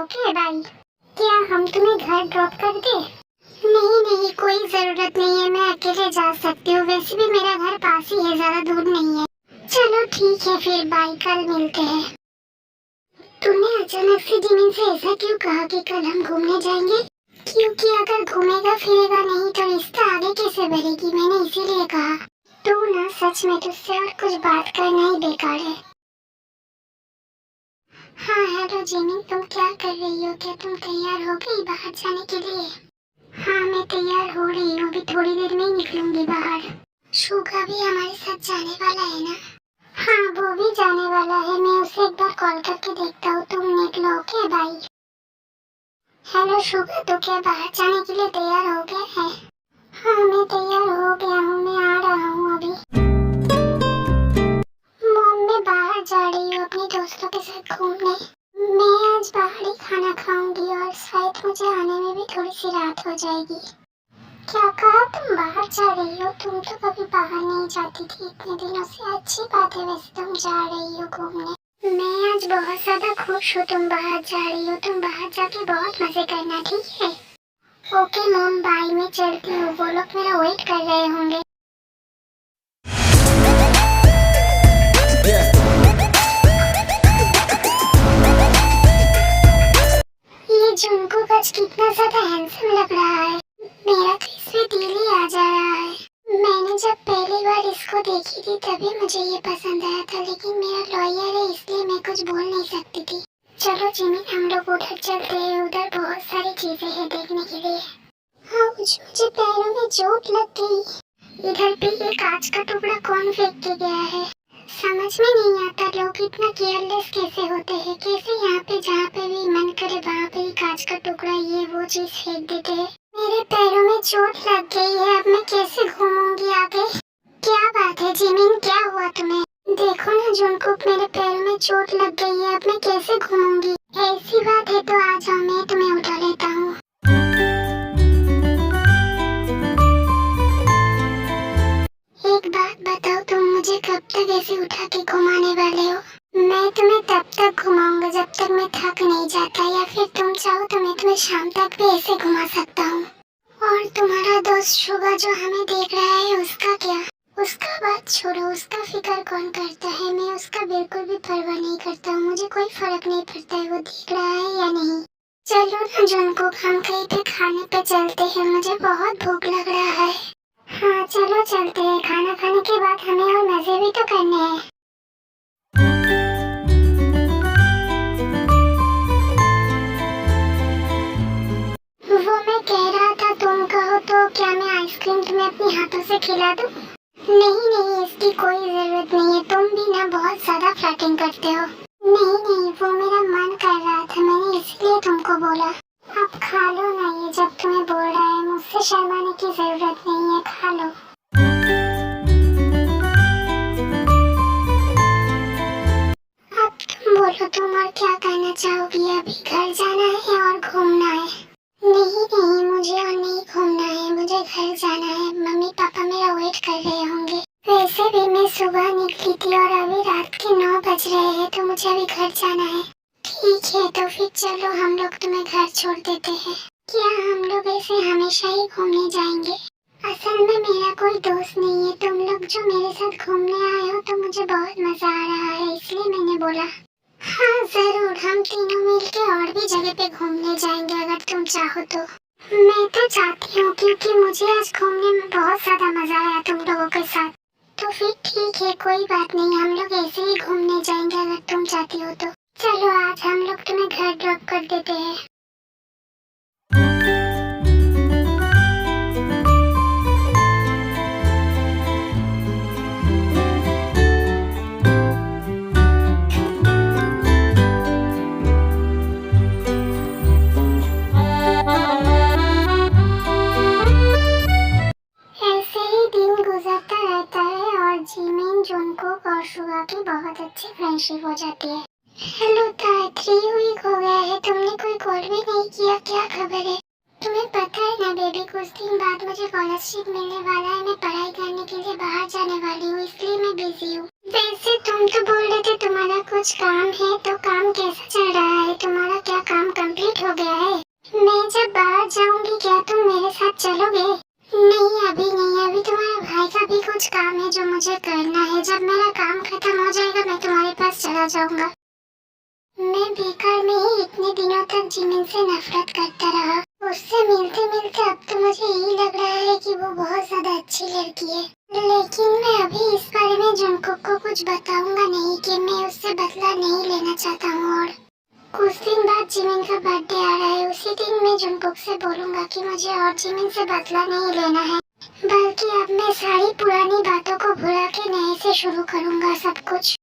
Okay bye. क्या हम तुम्हें घर ड्रॉप कर दे? नहीं नहीं, कोई जरूरत नहीं है, मैं अकेले जा सकती हूँ। वैसे भी मेरा घर पास ही है, ज्यादा दूर नहीं है। चलो ठीक है फिर, बाय, कल मिलते हैं। तूने अचानक से जिमिन से ऐसा क्यों कहा कि कल हम घूमने जाएंगे? क्योंकि अगर घूमेगा फिरेगा नहीं तो रिश्ता आगे कैसे बढ़ेगी, मैंने इसीलिए कहा। तू ना सच में, तुझसे और कुछ बात करना ही बेकार है। हाँ हेलो जिमिन, तुम क्या कर रही हो? क्या तुम तैयार हो गई बाहर जाने के लिए? हाँ मैं तैयार हो रही हूँ, अभी थोड़ी देर में ही निकलूंगी बाहर। शुगा भी हमारे साथ जाने वाला है ना? हाँ वो भी जाने वाला है, मैं उसे एक बार कॉल करके देखता हूँ। तुम निकलो, ओके बाय। हेलो शुगा, तो क्या बाहर जाने के लिए तैयार हो गया है? हाँ मैं तैयार हो गया हूँ, मैं आ रहा हूँ अभी। मॉम, मैं बाहर जा रही हूँ अपने दोस्तों के साथ घूमने। मैं आज बाहर ही खाना खाऊंगी और शायद मुझे आने में भी थोड़ी सी रात हो जाएगी। क्या कहा? तुम बाहर जा रही हो? तुम तो कभी बाहर नहीं जाती थी इतने दिनों से। अच्छी बात है, वैसे तुम जा रही हो घूमने। मैं आज बहुत ज्यादा खुश हूँ तुम बाहर जा रही हो। तुम बाहर जाके बहुत मजे करना, ठीक है? ओके मॉम बाय, मैं चलती हूँ, वो लोग मेरा वेट कर रहे होंगे। ये जुनकुक आज कितना ज्यादा हैंडसम लग रहा है। मेरा तो इसमें दिल ही आ जा रहा है। मैंने जब पहली बार इसको देखी थी तभी मुझे ये पसंद आया था, लेकिन मेरा लॉयर है इसलिए मैं कुछ बोल नहीं सकती थी। चलो जिमिन, हम लोग उधर चलते हैं, उधर बहुत सारी चीजें हैं देखने के लिए। हाँ मुझे पैरों में चोट लग गई। इधर भी ये कांच का टुकड़ा कौन फेंक के गया है? समझ में नहीं आता लोग इतना केयरलेस कैसे होते हैं। कैसे यहाँ पे जहाँ पे भी मन करे वहाँ पे ही कांच का टुकड़ा ये वो चीज फेंक देते हैं। मेरे पैरों में चोट लग गई है, अब मैं कैसे घूमूंगी आगे? क्या बात है जिमिन, क्या हुआ तुम्हें? देखो ना जुनकुक, मेरे पैरों में चोट लग गई है, अब मैं कैसे घूमूंगी? ऐसी बात है तो आ जाओ, मैं तुम्हें उठा लेता हूँ। एक बात बताओ, तुम मुझे कब तक ऐसे उठा के घुमाने वाले हो? मैं तुम्हें तब तक घुमाऊंगा जब तक मैं थक नहीं जाता, या फिर तुम चाहो तो मैं तुम्हें शाम तक भी ऐसे घुमा सकता हूँ। और तुम्हारा दोस्त शुगा जो हमें देख रहा है, उसका क्या? उसका बात छोड़ो, उसका फिक्र कौन करता है? मैं उसका बिल्कुल भी परवाह नहीं करता हूँ, मुझे कोई फर्क नहीं पड़ता है वो देख रहा है या नहीं। चलो ना जुनकुक, हम कहीं पे खाने पे चलते हैं, मुझे बहुत भूख लग रहा है। हाँ चलो चलते हैं, खाना खाने के बाद हमें और मजे भी तो करने हैं। वो मैं कह रहा था, तुम कहो तो क्या मैं आइसक्रीम तुम्हें अपने हाथों से खिला दूं? नहीं नहीं, इसकी कोई जरूरत नहीं है, तुम भी ना बहुत ज्यादा फ्लर्टिंग करते हो। नहीं नहीं, वो मेरा मन कर रहा था, मैंने इसलिए तुमको बोला। अब खा लो ना, ये जब तुम्हें बोल रहा है, मुझसे शर्माने की जरूरत नहीं है, खा लो। अब तुम बोलो, तुम और क्या कहना चाहोगी? अभी घर जाना है और घूमना है? नहीं नहीं, मुझे और नहीं घूमना है, मुझे घर जाना है। मम्मी पापा मेरा वेट कर रहे होंगे। वैसे भी मैं सुबह निकली थी और अभी रात के 9 बज रहे हैं, तो मुझे अभी घर जाना है। ठीक है तो फिर चलो, हम लोग तुम्हें घर छोड़ देते हैं। क्या हम लोग ऐसे हमेशा ही घूमने जाएंगे? असल में मेरा कोई दोस्त नहीं है, तुम लोग जो मेरे साथ घूमने आए हो तो मुझे बहुत मजा आ रहा है, इसलिए मैंने बोला। हाँ जरूर, हम तीनों मिलके और भी जगह पे घूमने जाएंगे अगर तुम चाहो तो। मैं तो चाहती हूँ, क्योंकि मुझे आज घूमने में बहुत ज्यादा मजा आया तुम लोगों के साथ। तो फिर ठीक है, कोई बात नहीं, हम लोग ऐसे ही घूमने जाएंगे अगर तुम चाहती हो तो। चलो आज हम लोग तुम्हें घर ड्रॉप कर देते हैं। ऐसे ही दिन गुजरता रहता है और जिमिन, जुनकुक और शुगा की बहुत अच्छी फ्रेंडशिप हो जाती है। हेलो ताई, 3 वीक हो गया है, तुमने कोई कॉल भी नहीं किया, क्या खबर है? तुम्हें पता है ना बेबी, कुछ दिन बाद मुझे स्कॉलरशिप मिलने वाला है, मैं पढ़ाई करने के लिए बाहर जाने वाली हूँ, इसलिए मैं बिजी हूँ। वैसे तुम तो बोल रहे थे तुम्हारा कुछ काम है, तो काम कैसा चल रहा है? तुम्हारा क्या काम कंप्लीट मैं जब बाहर जाऊंगी क्या तुम मेरे साथ चलोगे? नहीं अभी नहीं, अभी तुम्हारे भाई का भी कुछ काम है जो मुझे करना है। जब मेरा काम खत्म हो जाएगा मैं तुम्हारे पास चला जाऊंगा। मैं बेकार में ही इतने दिनों तक जिमिन से नफरत करता रहा। उससे मिलते मिलते अब तो मुझे यही लग रहा है कि वो बहुत ज्यादा अच्छी लड़की है। लेकिन मैं अभी इस बारे में जुनकुक को कुछ बताऊंगा नहीं कि मैं उससे बदला नहीं लेना चाहता हूँ। और कुछ दिन बाद जिमिन का बर्थडे आ रहा है, उसी दिन मैं जुनकुक से बोलूंगा कि मुझे और जिमिन से बदला नहीं लेना है, बल्कि अब मैं सारी पुरानी बातों को भुला के नए से शुरू करूंगा सब कुछ।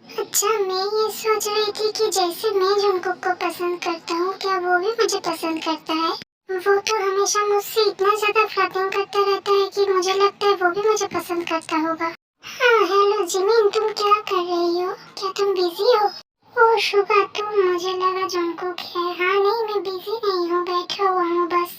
अच्छा, मैं ये सोच रही थी कि जैसे मैं जुनकुक को पसंद करता हूँ क्या वो भी मुझे पसंद करता है? वो तो हमेशा मुझसे इतना ज्यादा फ्लर्टिंग करता रहता है कि मुझे लगता है वो भी मुझे पसंद करता होगा। हाँ हेलो जिमिन, तुम क्या कर रही हो? क्या तुम बिजी हो? ओह शुभा, तुम, मुझे लगा जुनकुक है। हाँ नहीं, मैं बिजी नहीं हूँ, बैठा हुआ हूँ बस।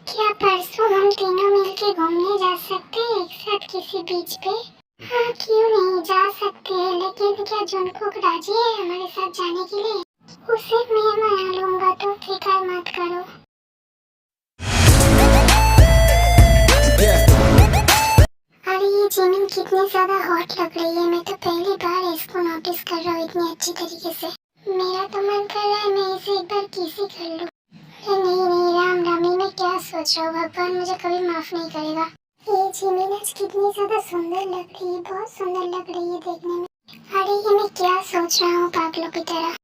क्या परसों हम तीनों मिलके घूमने जा सकते हैं एक साथ किसी बीच पे? हाँ क्यों नहीं, जा सकते हैं, लेकिन क्या जुनकुक राजी है हमारे साथ जाने के लिए? उसे मैं मना लूंगा, तुम फिक्र मत करो। अरे ये जिमिन कितनी ज्यादा हॉट लग रही है, मैं तो पहली बार इसको नोटिस कर रहा हूँ इतनी अच्छी तरीके से। मेरा तो मन कर रहा है मैं इसे एक बार किसी कर लूँ। नहीं नहीं राम रामी, मैं क्या सोच रहा हूँ, भगवान मुझे कभी माफ नहीं करेगा। ये जिमिन आज कितनी ज्यादा सुंदर लग रही है, बहुत सुंदर लग रही है देखने में। अरे ये मैं क्या सोच रहा हूँ पागलों की तरह।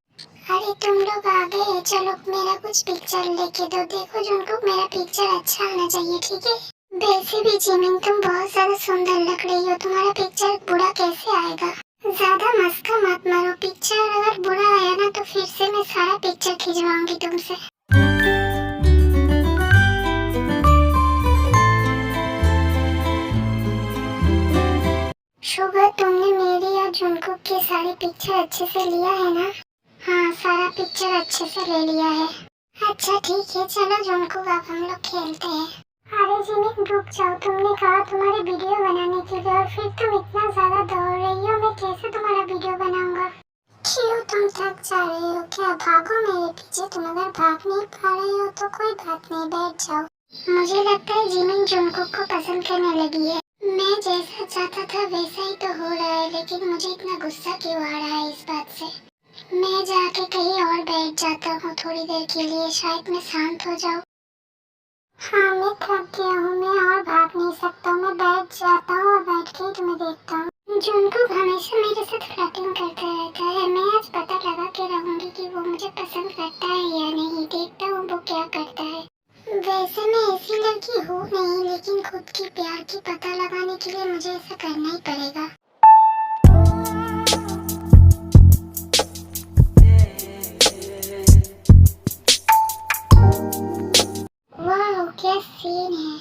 अरे तुम लोग आ गए, चलो मेरा कुछ पिक्चर लेके दो। देखो जुनकुक, मेरा पिक्चर अच्छा आना चाहिए, ठीक है? वैसे भी जिमिन तुम बहुत ज्यादा सुंदर लग रही हो, तुम्हारा पिक्चर बुरा कैसे आएगा? ज्यादा मस्का मत मारो, पिक्चर अगर बुरा आया ना तो फिर से मैं सारा पिक्चर खिंचवाऊंगी तुमसे। शुभा, तुमने मेरी और जुनकुक की सारी पिक्चर अच्छे से लिया है ना? हाँ सारा पिक्चर अच्छे से ले लिया है। अच्छा ठीक है, चलो जुनकुक अब हम लोग खेलते हैं। अरे जिमिन रुक जाओ, तुमने कहा तुम्हारी वीडियो बनाने के लिए और फिर तुम इतना ज्यादा दौड़ रही हो, मैं कैसे तुम्हारा वीडियो बनाऊंगा? क्यों तुम थक जा रही हो क्या? भागो मेरे पीछे। तुम अगर भाग नहीं पा रही हो तो कोई बात नहीं, बैठ जाओ। मुझे लगता है जिमिन जुनकुक को पसंद करने लगी है। मैं जैसा चाहता था वैसा ही तो हो रहा है, लेकिन मुझे इतना गुस्सा क्यों आ रहा है इस बात से? मैं जाके कहीं और बैठ जाता हूँ थोड़ी देर के लिए, शायद मैं शांत हो जाऊँ। हाँ मैं थक गया हूँ, मैं और भाग नहीं सकता हूँ, मैं बैठ जाता हूँ और बैठ के ही तुम्हें देखता हूँ। जुनकुक हमेशा मेरे साथ फ्लर्टिंग करता रहता है, मैं आज पता लगा के रहूंगी कि वो मुझे पसंद करता है या नहीं, देखता हूँ वो क्या करता है। वैसे मैं ऐसी लड़की हूँ नहीं, लेकिन खुद की प्यार की पता लगाने के लिए मुझे ऐसा करना ही पड़ेगा। वाह क्या सीन है,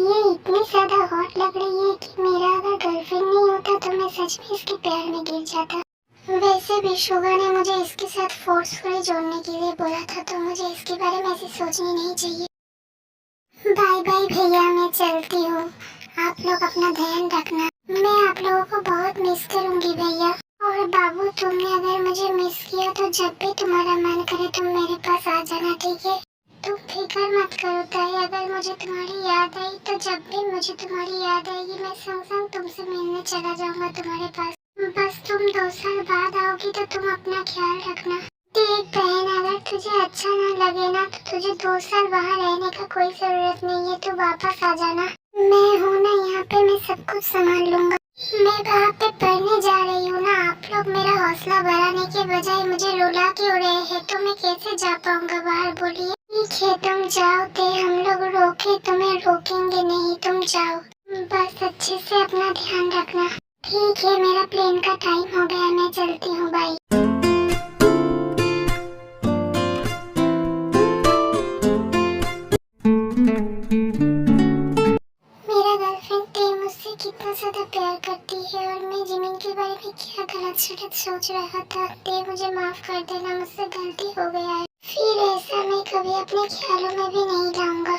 ये इतनी ज्यादा हॉट लग रही है कि मेरा अगर गर्लफ्रेंड नहीं होता तो मैं सच में इसके प्यार में गिर जाता। वैसे भी शुभा ने मुझे इसके साथ फोर्सफुली जोड़ने के लिए बोला था, तो मुझे इसके बारे में ऐसे सोचनी नहीं चाहिए। बाय बाय भैया, मैं चलती हूँ, आप लोग अपना ध्यान रखना। मैं आप लोगों को बहुत मिस करूंगी भैया। और बाबू, तुमने अगर मुझे मिस किया तो जब भी तुम्हारा मन करे तुम मेरे पास आ जाना, ठीक है? तुम फिक्र मत करो ताई, अगर मुझे तुम्हारी याद आई तो जब भी मुझे तुम्हारी याद आएगी मैं संग संग तुमसे मिलने चला जाऊंगा तुम्हारे पास। बस तुम 2 साल बाद आओगी तो तुम अपना ख्याल रखना। देख बहन, अगर तुझे अच्छा ना लगे ना तो तुझे 2 साल वहाँ रहने का कोई जरूरत नहीं है, तू वापस आ जाना। मैं हूँ ना यहाँ पे, मैं सब कुछ संभाल लूंगा। मैं वहाँ पे पढ़ने जा रही हूँ ना, आप लोग मेरा हौसला बढ़ाने के बजाय मुझे रुला क्यों रहे हैं, तो मैं कैसे जा पाऊंगा बाहर, बोलिए? ठीक है तुम जाओ, ते हम लोग रोके तुम्हें रोकेंगे नहीं, तुम जाओ, बस अच्छे से अपना ध्यान रखना। ठीक है, मेरा प्लेन का टाइम हो गया, मैं चलती हूँ, बाय। मेरा गर्लफ्रेंड ते मुझसे कितना ज्यादा प्यार करती है और मैं जिमिन के बारे में क्या गलत सलत सोच रहा था। ते मुझे माफ कर देना, मुझसे गलती हो गया है, फिर ऐसा मैं कभी अपने ख्यालों में भी नहीं लाऊंगा।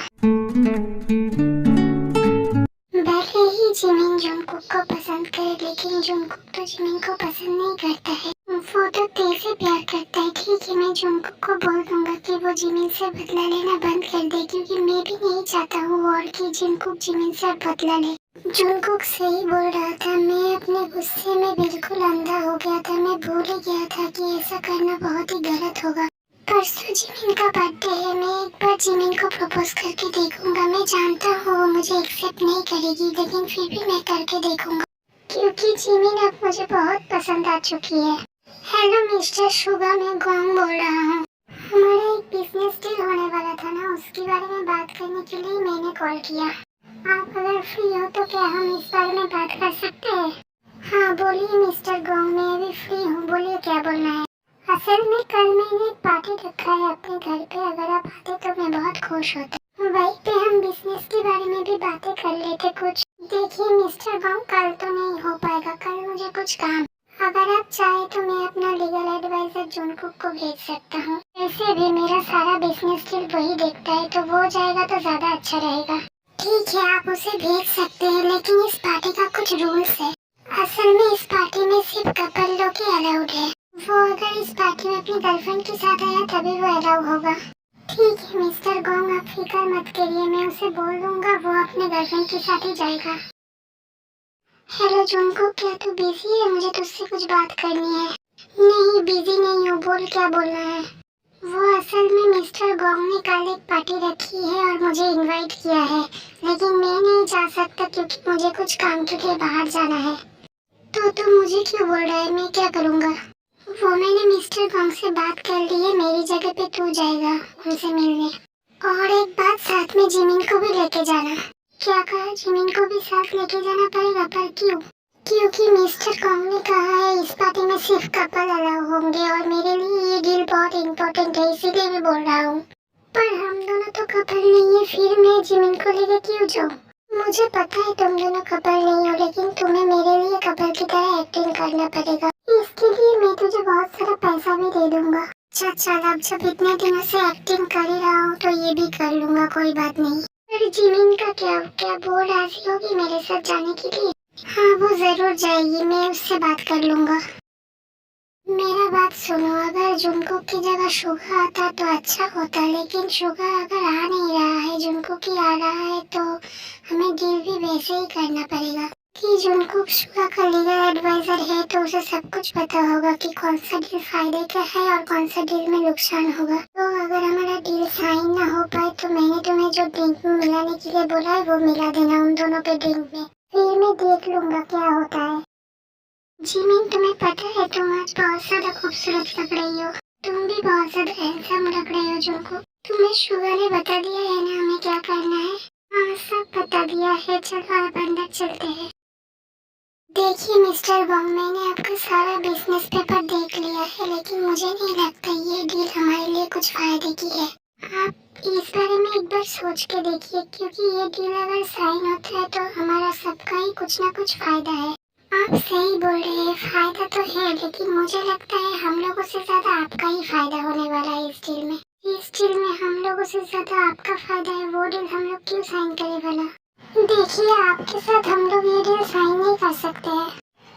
भले ही जिमिन जुनकुक को पसंद करे, लेकिन जुनकुक तो जिमिन को पसंद नहीं करता है। वो तो तेज से प्यार करता है। ठीक है, मैं जुनकुक को बोल दूंगा कि वो जिमिन से बदला लेना बंद कर दे, क्योंकि मैं भी नहीं चाहता हूँ और कि जुनकुक जिमिन से बदला ले। जुनकुक सही बोल रहा था, मैं अपने गुस्से में बिल्कुल अंधा हो गया था। मैं भूल ही गया था कि ऐसा करना बहुत ही गलत होगा। परसों जिमिन का बर्थडे है, मैं एक बार जिमिन को प्रपोज करके देखूंगा। मैं जानता हूँ वो मुझे एक्सेप्ट नहीं करेगी, लेकिन फिर भी मैं करके देखूंगा, क्योंकि जिमिन अब मुझे बहुत पसंद आ चुकी है। हेलो मिस्टर शुगा, मैं गोंग बोल रहा हूँ। हमारा एक बिजनेस डील होने वाला था ना, उसके बारे में बात करने के लिए मैंने कॉल किया। आप अगर फ्री हो तो क्या हम इस बारे में बात कर सकते हैं? हाँ बोलिए मिस्टर गोंग, मैं भी फ्री हूँ, बोलिए क्या बोलना है। असल में कल मैंने एक पार्टी रखा है अपने घर पे, अगर आप आते तो मैं बहुत खुश होता। वहीं पे हम बिजनेस के बारे में भी बातें कर लेते कुछ। देखिए मिस्टर गोंग, कल तो नहीं हो पाएगा, कल मुझे कुछ काम। अगर आप चाहे तो मैं अपना लीगल एडवाइजर जुनकुक को भेज सकता हूँ। वैसे भी मेरा सारा बिजनेस डील वही देखता है, तो वो जाएगा तो ज्यादा अच्छा रहेगा। ठीक है, आप उसे भेज सकते हैं, लेकिन इस पार्टी का कुछ रूल्स है। असल में इस पार्टी में सिर्फ कपल लोग ही अलाउड है। वो अगर इस पार्टी में अपनी गर्लफ्रेंड के साथ आया तभी वो अलाउ होगा। ठीक है मिस्टर गोंग, आप फिक्र मत करिए, मैं उसे बोल दूंगा, वो अपने गर्लफ्रेंड के साथ ही जाएगा। हेलो जुनकुक, क्या तू बिजी है? मुझे तुझसे कुछ बात करनी है। नहीं बिजी नहीं हूँ, बोल क्या बोलना है। वो असल में मिस्टर गोंग ने कल एक पार्टी रखी है और मुझे इनवाइट किया है, लेकिन मैं नहीं जा सकता क्योंकि मुझे कुछ काम के लिए बाहर जाना है। तो तू मुझे क्यों बोल रहा है, मैं क्या करूँगा? वो मैंने मिस्टर गोंग से बात कर ली है, मेरी जगह पे तू जाएगा उनसे मिलने। और एक बात, साथ में जिमिन को भी लेके जाना। क्या कहा? जिमिन को भी साथ लेके जाना पड़ेगा, पर क्यों? क्योंकि मिस्टर गोंग ने कहा है इस पार्टी में सिर्फ कपल अलाउ होंगे और मेरे लिए ये डील बहुत इम्पोर्टेंट है, इसीलिए मैं बोल रहा हूँ। पर हम दोनों तो कपल नहीं है, फिर मैं जिमिन को लेके क्यों जाऊँ? मुझे पता है तुम दोनों कपल नहीं हो, लेकिन तुम्हें मेरे लिए कपल की तरह एक्टिंग करना पड़ेगा। इसके लिए मैं तुझे बहुत सारा पैसा भी दे दूंगा। अच्छा चल, अब जब इतने दिनों से एक्टिंग कर ही रहा हूँ तो ये भी कर लूंगा, कोई बात नहीं। पर जिमिन का क्या वो राजी होगी मेरे साथ जाने के लिए? हाँ वो जरूर जाएगी, मैं उससे बात कर लूंगा। मेरा बात सुनो, अगर जुनकुक की जगह शुगा आता तो अच्छा होता, लेकिन शुगा अगर आ नहीं रहा है, जुनकुक ही आ रहा है, तो हमें डील भी वैसे ही करना पड़ेगा। कि जुनकुक शुगा का लीगल एडवाइजर है तो उसे सब कुछ पता होगा कि कौन सा डील फायदे का है और कौन सा डील में नुकसान होगा। तो अगर हमारा डील साइन ना हो पाए तो मैंने तुम्हें जो ड्रिंक में मिलाने के लिए बोला है वो मिला देना उन दोनों के ड्रिंक में, फिर मैं देख लूंगा क्या होता है। जिमिन, तुम्हें पता है तुम आज बहुत ज्यादा खूबसूरत लग रही हो, तुम भी बहुत ज्यादा हैंडसम लग रहे हो जुनकुक। तुम्हें शुगा ने बता दिया है ना हमें क्या करना है? हाँ सब बता दिया है, चलो अब अंदर चलते हैं। देखिए मिस्टर गोंग, मैंने आपका सारा बिजनेस पेपर देख लिया है, लेकिन मुझे नहीं लगता ये डील हमारे लिए कुछ फायदे की है। आप इस बारे में एक बार सोच के देखिए, क्योंकि ये डील अगर साइन होता है तो हमारा सबका ही कुछ ना कुछ फायदा है। आप सही बोल रहे हैं, फायदा तो है, लेकिन मुझे लगता है हम लोगों से ज्यादा आपका ही फायदा होने वाला है इस डील में। इस डील में हम लोगों से ज्यादा आपका फायदा है, वो डील हम लोग क्यों साइन करे भला? देखिए आपके साथ हम लोग ये डील साइन नहीं कर सकते हैं।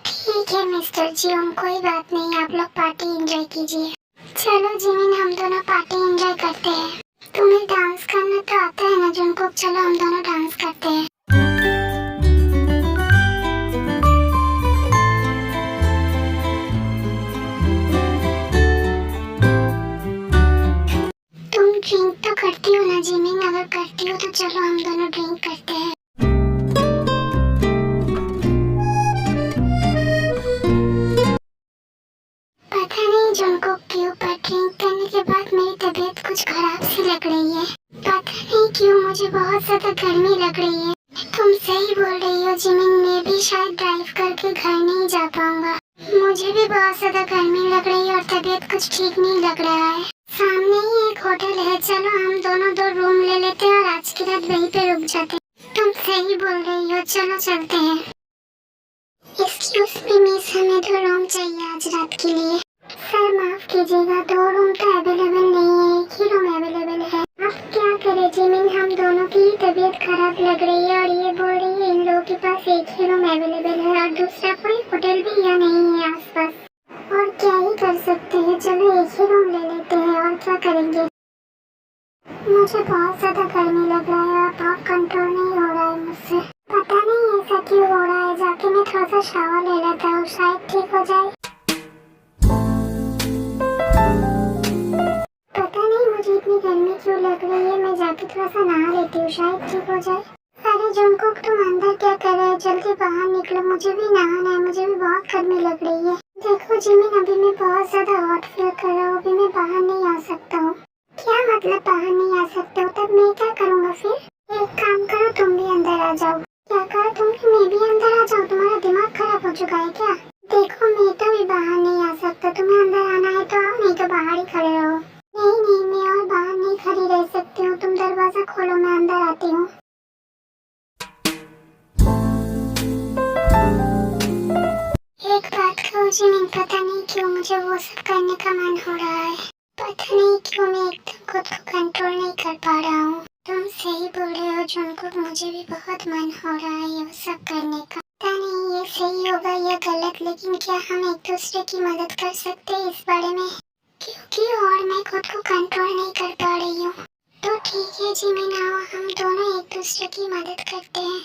ठीक है मिस्टर जियोंग, कोई बात नहीं, आप लोग पार्टी एंजॉय कीजिए। चलो जिमिन, हम दोनों पार्टी एंजॉय करते हैं। तुम्हें डांस करना तो आता है ना जुनकुक, चलो हम दोनों डांस करते हैं। तुम ड्रिंक तो करती हो ना जिमिन? अगर करती हो तो चलो हम दोनों ड्रिंक करते हैं। पता नहीं जुनकुक क्यों, पर ड्रिंक करने के बाद मेरी तबीयत कुछ खराब सी लग रही है। पता नहीं क्यों मुझे बहुत ज्यादा गर्मी लग रही है। तुम सही बोल रही हो जिमिन, मैं भी शायद ड्राइव करके घर नहीं जा पाऊंगा। मुझे भी बहुत ज्यादा गर्मी लग रही है और तबीयत कुछ ठीक नहीं लग रहा है। सामने ही एक होटल है, चलो हम दोनों 2 रूम ले लेते हैं और आज की रात वहीं पे रुक जाते हैं। तुम सही बोल रही हो, चलो चलते हैं। एक्सक्यूज मी मिस, हमें 2 रूम चाहिए आज रात के लिए। सर माफ कीजिएगा, 2 रूम तो अवेलेबल नहीं है, एक ही रूम अवेलेबल है। अब क्या करें जिमिन, हम दोनों की तबीयत खराब लग रही है और ये बोल रही है इन लोगों के पास एक ही रूम अवेलेबल है और दूसरा कोई होटल भी यहाँ नहीं है आसपास। और क्या ही क्या करेंगे? मुझे बहुत ज्यादा गर्मी लग रहा है और बहुत कंट्रोल नहीं हो रहा है मुझसे। पता नहीं ऐसा क्यों हो रहा है। जाके मैं थोड़ा सा शावर ले लेता हूँ, शायद ठीक हो जाए। पता नहीं मुझे इतनी गर्मी क्यों लग रही है। मैं जाके थोड़ा सा नहा लेती हूँ, शायद ठीक हो जाए। अरे जुनकुक, तुम अंदर क्या कर रहे हो? जल्दी बाहर निकलो, मुझे भी नहाना है। मुझे भी बहुत गर्मी लग रही है। देखो जिमिन, अभी मैं बहुत ज्यादा हॉट फील कर रहा हूँ। अभी मैं बाहर नहीं आ सकता हूँ। क्या मतलब बाहर नहीं आ सकते हो? तब मैं क्या करूँगा फिर? एक काम करो, तुम भी अंदर आ जाओ। क्या कहा तुमने? मैं भी अंदर आ जाऊँ? तुम्हारा दिमाग खराब हो चुका है क्या? देखो मैं तो भी बाहर नहीं आ सकता। तुम्हें अंदर आना है तो आओ, नहीं तो बाहर ही खड़े रहो। नहीं नहीं, मैं और बाहर नहीं खड़ी रह सकती हूँ। तुम दरवाजा खोलो, मैं अंदर आती हूँ। एक बात कहूँ जिमिन, पता नहीं क्यों मुझे वो सब करने का मन हो रहा है। पता नहीं क्यों मैं एकदम खुद को कंट्रोल नहीं कर पा रहा हूँ। तुम सही बोल रहे हो जुनकुक, मुझे भी बहुत मन हो रहा है ये सब करने का। पता नहीं ये सही होगा या गलत, लेकिन क्या हम एक दूसरे की मदद कर सकते हैं इस बारे में? क्योंकि और मैं खुद को कंट्रोल नहीं कर पा रही हूँ। तो ठीक है जिमिन, आओ हम दोनों एक दूसरे की मदद करते हैं।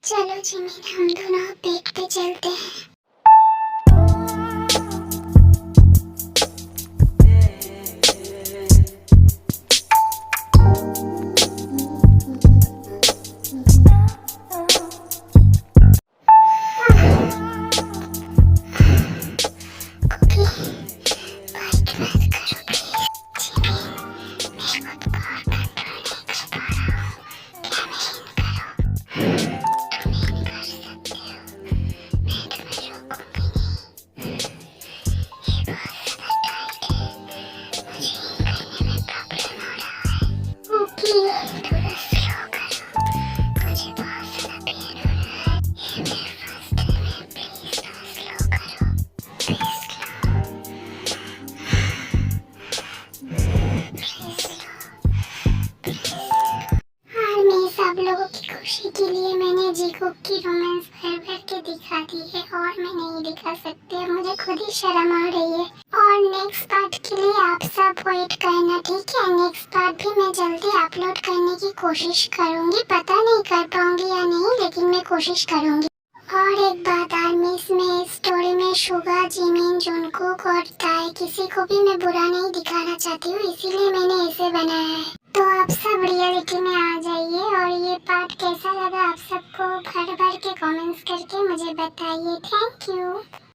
चलो जिमिन, हम दोनों पेट पे चलते हैं। खुशी के लिए मैंने जीकुक की रोमांस भर भर के दिखा दी है और मैं नहीं दिखा सकती। मुझे खुद ही शर्म आ रही है। और नेक्स्ट पार्ट के लिए आप सब वेट करना, ठीक है? नेक्स्ट पार्ट भी मैं जल्दी अपलोड करने की कोशिश करूंगी। पता नहीं कर पाऊंगी या नहीं, लेकिन मैं कोशिश करूंगी। और एक बात आर्मी, में इस स्टोरी में शुगा, जिमिन, जुनकुक और ताई किसी को भी मैं बुरा नहीं दिखाना चाहती हूँ, इसीलिए मैंने इसे बनाया है। तो आप सब रियलिटी में आ जाइए। और ये पार्ट कैसा लगा आप सबको भर भर के कमेंट्स करके मुझे बताइए। Thank you.